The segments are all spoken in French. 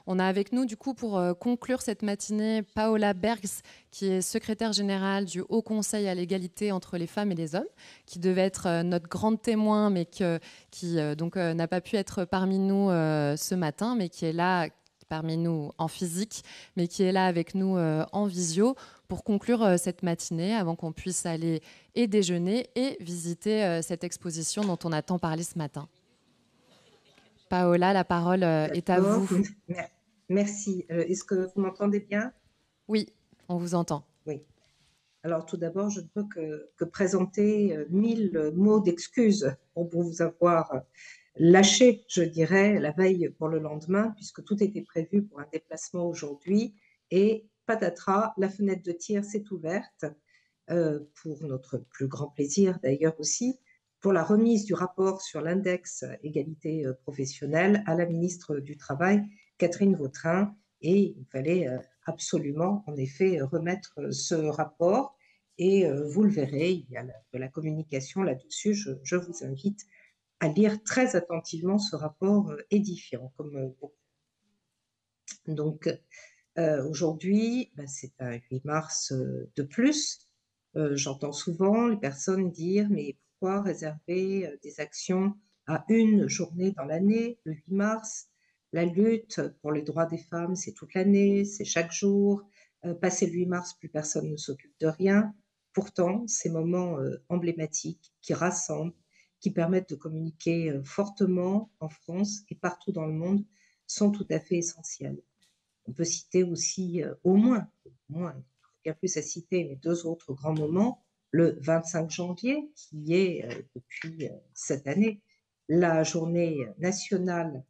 On a avec nous, du coup, pour conclure cette matinée, Paola Bergs, qui est secrétaire générale du Haut Conseil à l'égalité entre les femmes et les hommes, qui devait être notre grande témoin, mais qui n'a pas pu être parmi nous ce matin, mais qui est là parmi nous en physique, mais qui est là avec nous en visio pour conclure cette matinée avant qu'on puisse aller et déjeuner et visiter cette exposition dont on a tant parlé ce matin. Paola, la parole est à D'accord, vous. merci. Est-ce que vous m'entendez bien? Oui, on vous entend. Oui. Alors tout d'abord, je ne peux que présenter 1000 mots d'excuses pour vous avoir lâché, je dirais, la veille pour le lendemain, puisque tout était prévu pour un déplacement aujourd'hui. Et patatras, la fenêtre de tir s'est ouverte, pour notre plus grand plaisir d'ailleurs aussi, pour la remise du rapport sur l'index égalité professionnelle à la ministre du Travail, Catherine Vautrin. Et il fallait absolument, en effet, remettre ce rapport. Et vous le verrez, il y a de la communication là-dessus. Je vous invite à lire très attentivement ce rapport édifiant, comme beaucoup. Donc, aujourd'hui, ben, c'est un 8 mars de plus. J'entends souvent les personnes dire, mais pourquoi réserver des actions à une journée dans l'année, le 8 mars? La lutte pour les droits des femmes, c'est toute l'année, c'est chaque jour. Passé le 8 mars, plus personne ne s'occupe de rien. Pourtant, ces moments emblématiques qui rassemblent, qui permettent de communiquer fortement en France et partout dans le monde, sont tout à fait essentiels. On peut citer aussi au moins, il y a plus à citer, mais deux autres grands moments. Le 25 janvier, qui est depuis cette année la journée nationale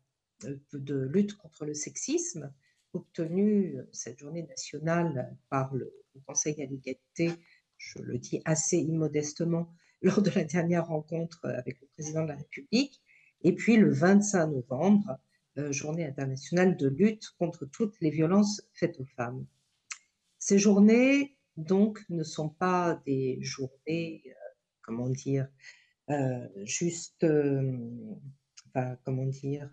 de lutte contre le sexisme, obtenue cette journée nationale par le Conseil à l'égalité, je le dis assez immodestement, lors de la dernière rencontre avec le président de la République. Et puis le 25 novembre, journée internationale de lutte contre toutes les violences faites aux femmes. Ces journées, donc, ne sont pas des journées, comment dire, juste, enfin, comment dire,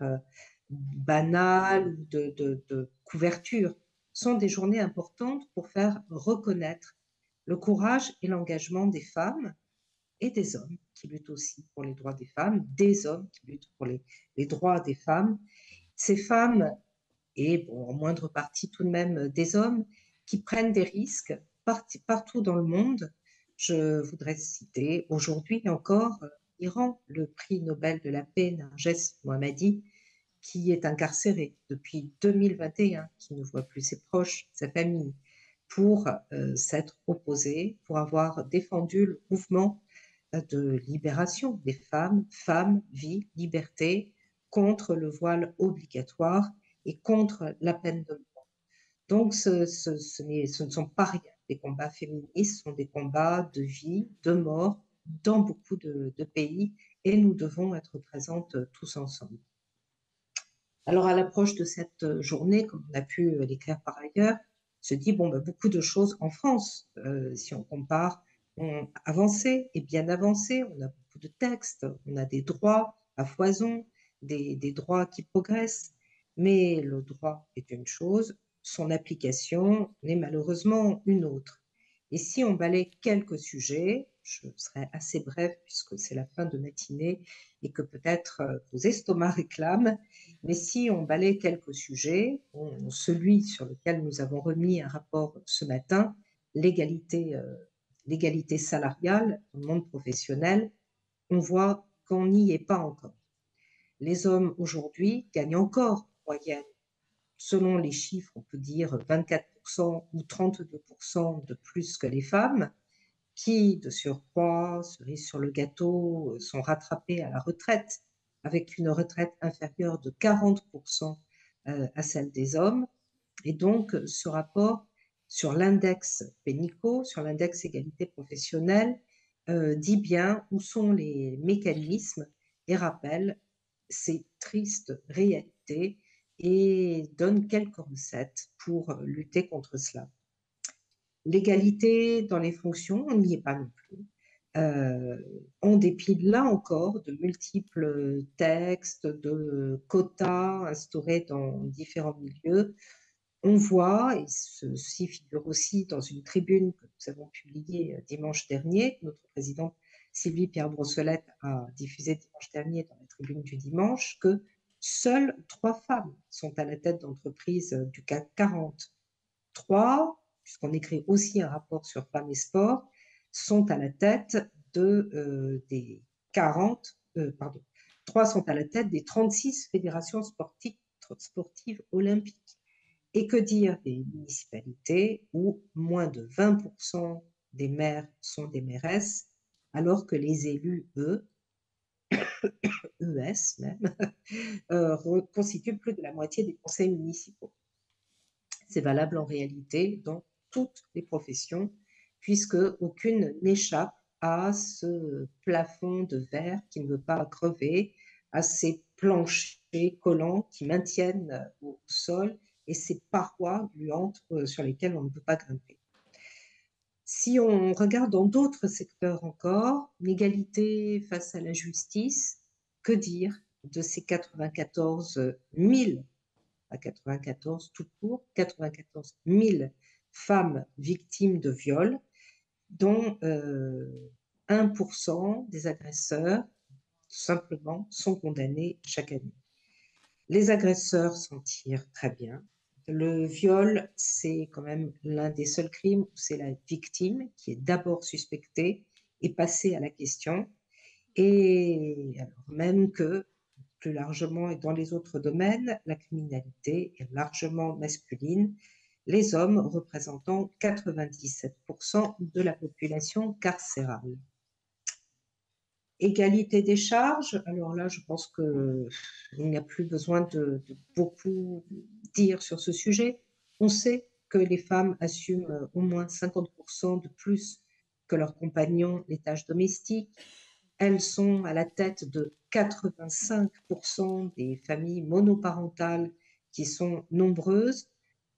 banales de couverture. Ce sont des journées importantes pour faire reconnaître le courage et l'engagement des femmes et des hommes qui luttent aussi pour les droits des femmes, des hommes qui luttent pour les droits des femmes. Ces femmes et bon, en moindre partie tout de même des hommes qui prennent des risques partout dans le monde. Je voudrais citer aujourd'hui encore l'Iran, le prix Nobel de la paix Narges Mohammadi, qui est incarcéré depuis 2021, qui ne voit plus ses proches, sa famille, pour s'être opposé, pour avoir défendu le mouvement de libération des femmes, femmes, vie, liberté, contre le voile obligatoire et contre la peine de mort. Donc, ce ne sont pas rien des combats féministes, ce sont des combats de vie, de mort dans beaucoup de pays et nous devons être présentes tous ensemble. Alors, à l'approche de cette journée, comme on a pu l'écrire par ailleurs, se dit, bon, ben, beaucoup de choses en France, si on compare, ont avancé et bien avancé. On a beaucoup de textes, on a des droits à foison, des droits qui progressent. Mais le droit est une chose, son application est malheureusement une autre. Et si on balaie quelques sujets, je serai assez brève puisque c'est la fin de matinée et que peut-être vos estomacs réclament, mais si on balaie quelques sujets, celui sur lequel nous avons remis un rapport ce matin, l'égalité salariale dans le monde professionnel, on voit qu'on n'y est pas encore. Les hommes aujourd'hui gagnent encore en moyenne, selon les chiffres, on peut dire 24% ou 32% de plus que les femmes, qui, de surcroît, cerise sur le gâteau, sont rattrapés à la retraite, avec une retraite inférieure de 40% à celle des hommes. Et donc, ce rapport sur l'index Pénicaud, sur l'index égalité professionnelle, dit bien où sont les mécanismes et rappelle ces tristes réalités et donne quelques recettes pour lutter contre cela. L'égalité dans les fonctions, on n'y est pas non plus. Euh, en dépit, là encore, de multiples textes, de quotas instaurés dans différents milieux, on voit, et ceci figure aussi dans une tribune que nous avons publiée dimanche dernier, que notre présidente Sylvie Pierre Brossolette a diffusée dimanche dernier dans la tribune du dimanche, que seules 3 femmes sont à la tête d'entreprises du CAC 40. 3, puisqu'on écrit aussi un rapport sur femmes et sport, sont à la tête des 40, pardon, 3 sont à la tête des 36 fédérations sportives olympiques. Et que dire des municipalités où moins de 20% des maires sont des mairesses, alors que les élus, eux, ES même, constituent plus de la moitié des conseils municipaux. C'est valable en réalité dans toutes les professions, puisque aucune n'échappe à ce plafond de verre qui ne veut pas crever, à ces planchers collants qui maintiennent au sol et ces parois gluantes sur lesquelles on ne peut pas grimper. Si on regarde dans d'autres secteurs encore, l'égalité face à la justice, que dire de ces 94 000, à 94 tout court, 94 000 femmes victimes de viol, dont 1% des agresseurs simplement sont condamnés chaque année. Les agresseurs s'en tirent très bien. Le viol, c'est quand même l'un des seuls crimes où c'est la victime qui est d'abord suspectée et passée à la question. Et alors même que, plus largement et dans les autres domaines, la criminalité est largement masculine, les hommes représentant 97% de la population carcérale. Égalité des charges, alors là, je pense qu'il n'y a plus besoin de beaucoup dire sur ce sujet. On sait que les femmes assument au moins 50% de plus que leurs compagnons les tâches domestiques. Elles sont à la tête de 85% des familles monoparentales qui sont nombreuses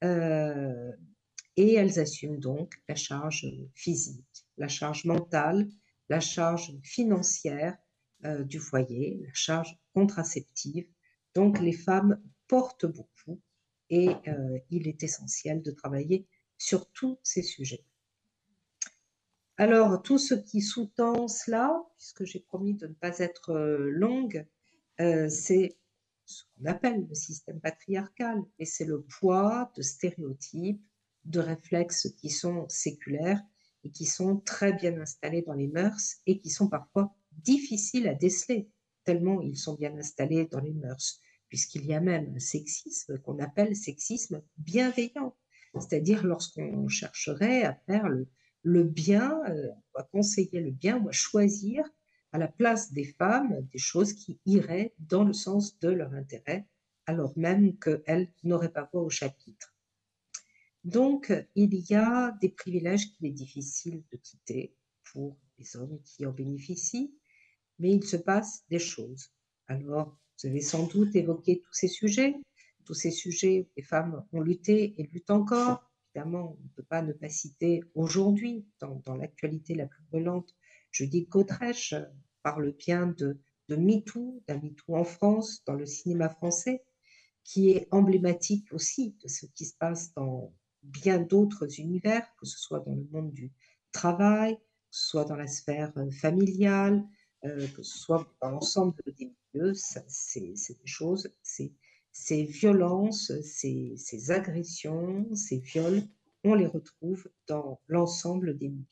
et elles assument donc la charge physique, la charge mentale, la charge financière du foyer, la charge contraceptive. Donc les femmes portent beaucoup et il est essentiel de travailler sur tous ces sujets. Alors, tout ce qui sous-tend cela, puisque j'ai promis de ne pas être longue, c'est ce qu'on appelle le système patriarcal, et c'est le poids de stéréotypes, de réflexes qui sont séculaires et qui sont très bien installés dans les mœurs et qui sont parfois difficiles à déceler, tellement ils sont bien installés dans les mœurs, puisqu'il y a même un sexisme qu'on appelle sexisme bienveillant, c'est-à-dire lorsqu'on chercherait à faire le bien, à conseiller le bien ou à choisir à la place des femmes des choses qui iraient dans le sens de leur intérêt, alors même qu'elles n'auraient pas voix au chapitre. Donc, il y a des privilèges qu'il est difficile de quitter pour les hommes qui en bénéficient, mais il se passe des choses. Alors, vous avez sans doute évoqué tous ces sujets où les femmes ont lutté et luttent encore. Évidemment, on ne peut pas ne pas citer aujourd'hui, dans l'actualité la plus brûlante, Judith Godrèche parle bien de MeToo, d'un MeToo en France, dans le cinéma français, qui est emblématique aussi de ce qui se passe dans bien d'autres univers, que ce soit dans le monde du travail, que ce soit dans la sphère familiale, que ce soit dans l'ensemble des milieux. C'est des choses, ces violences, ces agressions, ces viols, on les retrouve dans l'ensemble des milieux.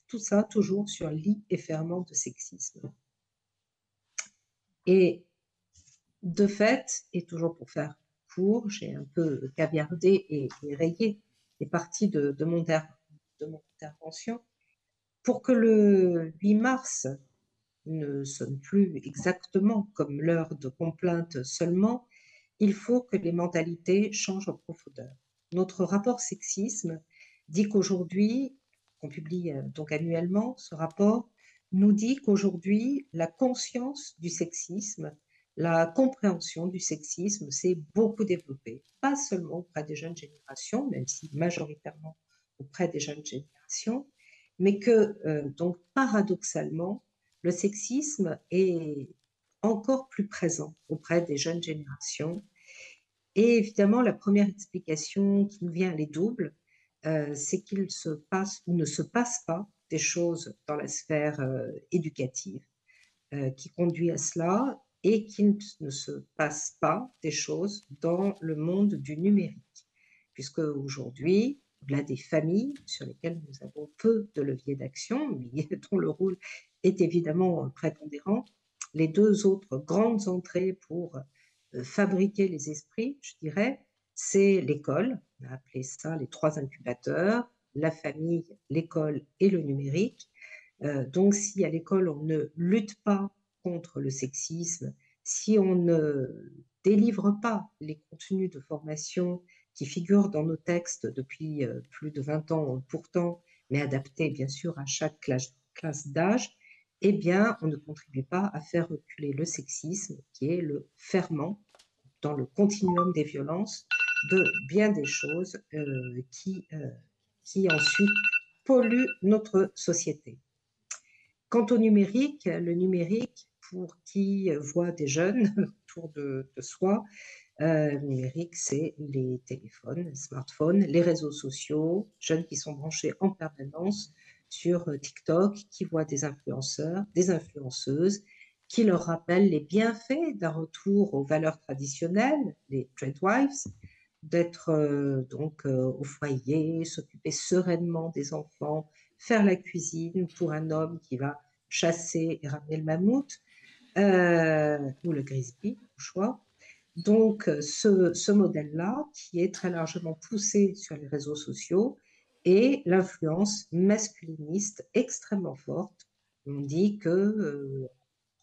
Tout ça toujours sur lit et ferment de sexisme. Et de fait, et toujours pour faire court, j'ai un peu caviardé et rayé les parties de mon intervention, pour que le 8 mars ne sonne plus exactement comme l'heure de complainte seulement, il faut que les mentalités changent en profondeur. Notre rapport sexisme dit qu'aujourd'hui, qu'on publie donc annuellement, ce rapport nous dit qu'aujourd'hui, la conscience du sexisme, la compréhension du sexisme s'est beaucoup développée, pas seulement auprès des jeunes générations, même si majoritairement auprès des jeunes générations, mais que, donc, paradoxalement, le sexisme est encore plus présent auprès des jeunes générations. Et évidemment, la première explication qui nous vient, elle est double. C'est qu'il se passe ou ne se passe pas des choses dans la sphère éducative qui conduit à cela, et qu'il ne se passe pas des choses dans le monde du numérique, puisque aujourd'hui, au-delà des familles sur lesquelles nous avons peu de leviers d'action, mais dont le rôle est évidemment prépondérant, les deux autres grandes entrées pour fabriquer les esprits, je dirais, c'est l'école, on a appelé ça les trois incubateurs, la famille, l'école et le numérique. Donc, si à l'école, on ne lutte pas contre le sexisme, si on ne délivre pas les contenus de formation qui figurent dans nos textes depuis plus de 20 ans pourtant, mais adaptés bien sûr à chaque classe d'âge, eh bien, on ne contribue pas à faire reculer le sexisme, qui est le ferment dans le continuum des violences de bien des choses qui ensuite polluent notre société. Quant au numérique, le numérique, pour qui voit des jeunes autour de soi, le numérique, c'est les téléphones, les smartphones, les réseaux sociaux, jeunes qui sont branchés en permanence sur TikTok, qui voient des influenceurs, des influenceuses, qui leur rappellent les bienfaits d'un retour aux valeurs traditionnelles, les tradwives, d'être donc au foyer, s'occuper sereinement des enfants, faire la cuisine pour un homme qui va chasser et ramener le mammouth, ou le grizzly, au choix. Donc, ce modèle-là, qui est très largement poussé sur les réseaux sociaux, et l'influence masculiniste extrêmement forte. On dit que,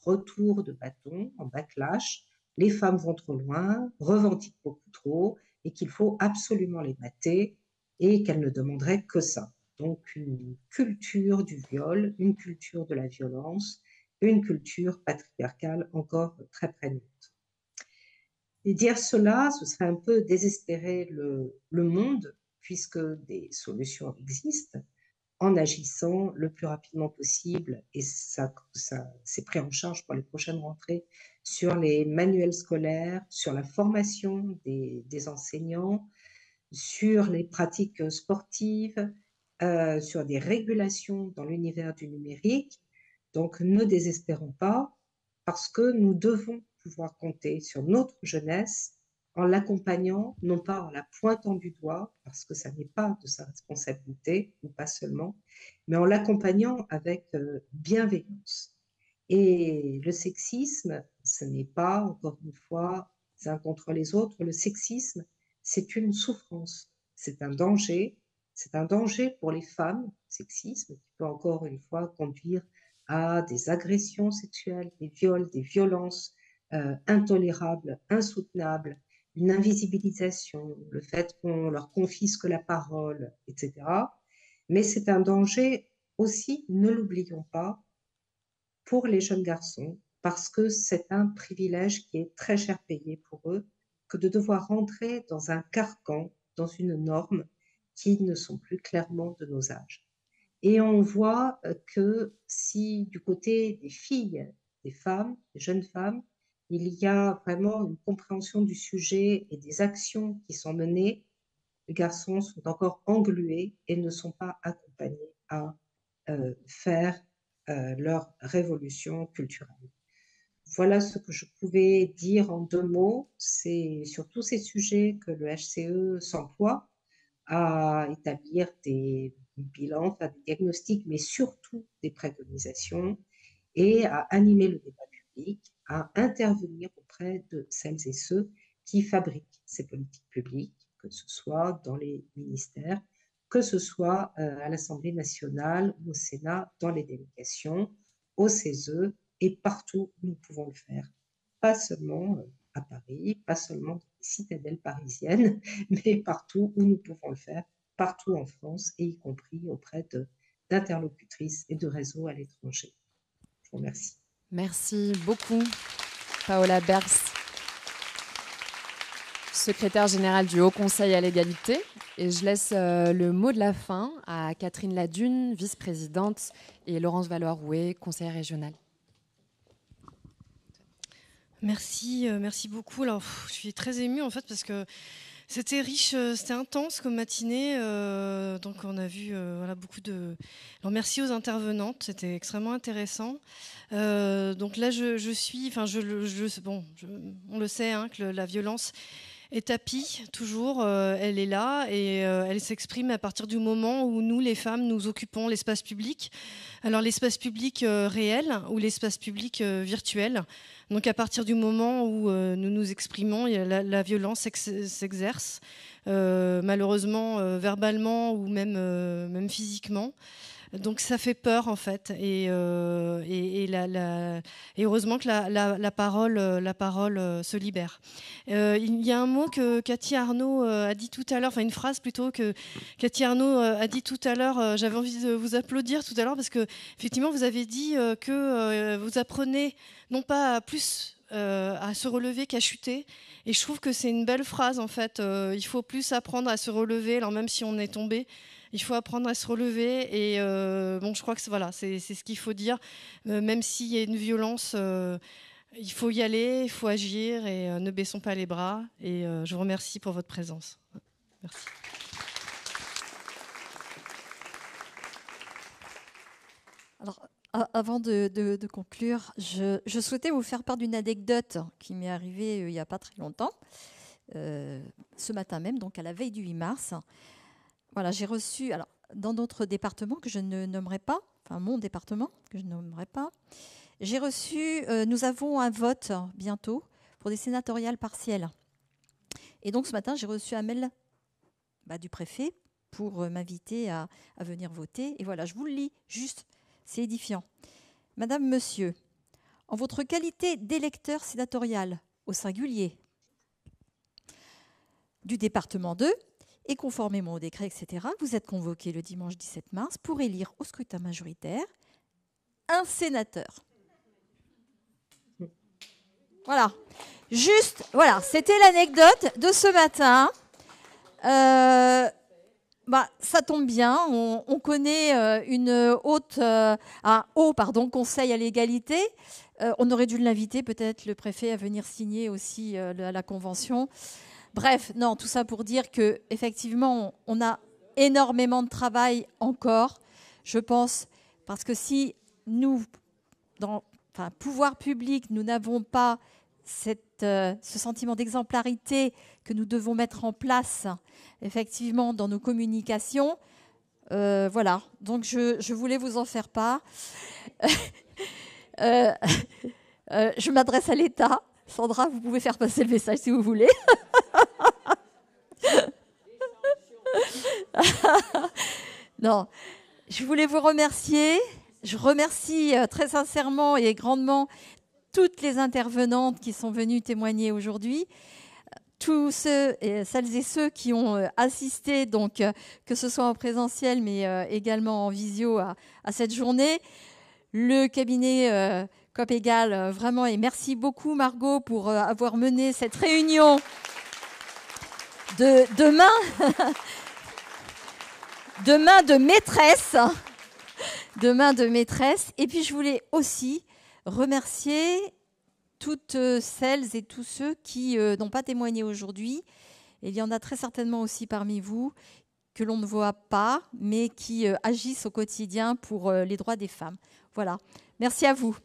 retour de bâton, en backlash, les femmes vont trop loin, revendiquent beaucoup trop, et qu'il faut absolument les mater, et qu'elles ne demanderaient que ça. Donc, une culture du viol, une culture de la violence, une culture patriarcale encore très prégnante. Et dire cela, ce serait un peu désespérer le monde, puisque des solutions existent, en agissant le plus rapidement possible, et ça c'est pris en charge pour les prochaines rentrées, sur les manuels scolaires, sur la formation des enseignants, sur les pratiques sportives, sur des régulations dans l'univers du numérique. Donc ne désespérons pas, parce que nous devons pouvoir compter sur notre jeunesse en l'accompagnant, non pas en la pointant du doigt, parce que ça n'est pas de sa responsabilité, ou pas seulement, mais en l'accompagnant avec bienveillance. Et le sexisme, ce n'est pas, encore une fois, les uns contre les autres. Le sexisme, c'est une souffrance, c'est un danger pour les femmes, le sexisme, qui peut encore une fois conduire à des agressions sexuelles, des viols, des violences intolérables, insoutenables, une invisibilisation, le fait qu'on leur confisque la parole, etc. Mais c'est un danger aussi, ne l'oublions pas, pour les jeunes garçons, parce que c'est un privilège qui est très cher payé pour eux, que de devoir rentrer dans un carcan, dans une norme qui ne sont plus clairement de nos âges. Et on voit que si du côté des filles, des femmes, des jeunes femmes, il y a vraiment une compréhension du sujet et des actions qui sont menées, les garçons sont encore englués et ne sont pas accompagnés à faire leur révolution culturelle. Voilà ce que je pouvais dire en 2 mots. C'est sur tous ces sujets que le HCE s'emploie à établir des bilans, faire des diagnostics, mais surtout des préconisations, et à animer le débat public, à intervenir auprès de celles et ceux qui fabriquent ces politiques publiques, que ce soit dans les ministères, que ce soit à l'Assemblée nationale ou au Sénat, dans les délégations, au CESE, et partout où nous pouvons le faire. Pas seulement à Paris, pas seulement dans les citadelles parisiennes, mais partout où nous pouvons le faire, partout en France, et y compris auprès d'interlocutrices et de réseaux à l'étranger. Je vous remercie. Merci beaucoup, Paola Bergs, secrétaire générale du Haut Conseil à l'égalité. Et je laisse le mot de la fin à Catherine Ladune, vice-présidente, et Laurence Valois-Rouet, conseillère régionale. Merci, merci beaucoup. Alors, je suis très émue en fait parce que c'était riche, c'était intense comme matinée. Donc, on a vu voilà, beaucoup de. Alors, merci aux intervenantes, c'était extrêmement intéressant. Donc là, je suis. Enfin, on le sait, hein, que la violence est tapie, toujours. Elle est là et elle s'exprime à partir du moment où nous, les femmes, nous occupons l'espace public. Alors, l'espace public réel ou l'espace public virtuel. Donc à partir du moment où nous nous exprimons, la violence s'exerce, malheureusement verbalement ou même physiquement. Donc ça fait peur en fait, et heureusement que la parole se libère. Il y a un mot que Cathy Arnaud a dit tout à l'heure, enfin une phrase plutôt que Cathy Arnaud a dit tout à l'heure. J'avais envie de vous applaudir tout à l'heure parce que effectivement vous avez dit que vous apprenez non pas à plus à se relever qu'à chuter. Et je trouve que c'est une belle phrase en fait. Il faut plus apprendre à se relever, alors même si on est tombé. Il faut apprendre à se relever et bon, je crois que voilà, c'est ce qu'il faut dire. Même s'il y a une violence, il faut y aller, il faut agir et ne baissons pas les bras. Et je vous remercie pour votre présence. Merci. Alors, avant de conclure, je souhaitais vous faire part d'une anecdote qui m'est arrivée il n'y a pas très longtemps, ce matin même, donc à la veille du 8 mars. Voilà, j'ai reçu, alors, dans notre département que je ne nommerai pas, enfin mon département que je ne nommerai pas, j'ai reçu, nous avons un vote bientôt pour des sénatoriales partielles. Et donc ce matin, j'ai reçu un mail du préfet pour m'inviter à venir voter. Et voilà, je vous le lis juste, c'est édifiant. Madame, Monsieur, en votre qualité d'électeur sénatorial au singulier du département 2, et conformément au décret, etc., vous êtes convoqué le dimanche 17 mars pour élire au scrutin majoritaire un sénateur. Voilà. Juste, voilà, c'était l'anecdote de ce matin. Ça tombe bien, on connaît un haut conseil à l'égalité. On aurait dû l'inviter, peut-être le préfet, à venir signer aussi la convention. Bref, non, tout ça pour dire qu'effectivement, on a énormément de travail encore, je pense, parce que si nous, pouvoir public, nous n'avons pas ce sentiment d'exemplarité que nous devons mettre en place, effectivement, dans nos communications, voilà. Donc, je voulais vous en faire part. Je m'adresse à l'État. Sandra, vous pouvez faire passer le message si vous voulez. Non, je voulais vous remercier. Je remercie très sincèrement et grandement toutes les intervenantes qui sont venues témoigner aujourd'hui, tous celles et ceux qui ont assisté, donc que ce soit en présentiel mais également en visio à cette journée. Le cabinet COP-Égal, vraiment, et merci beaucoup Margot pour avoir mené cette réunion de main de maîtresse. De main de maîtresse. Et puis je voulais aussi remercier toutes celles et tous ceux qui n'ont pas témoigné aujourd'hui. Il y en a très certainement aussi parmi vous que l'on ne voit pas, mais qui agissent au quotidien pour les droits des femmes. Voilà. Merci à vous.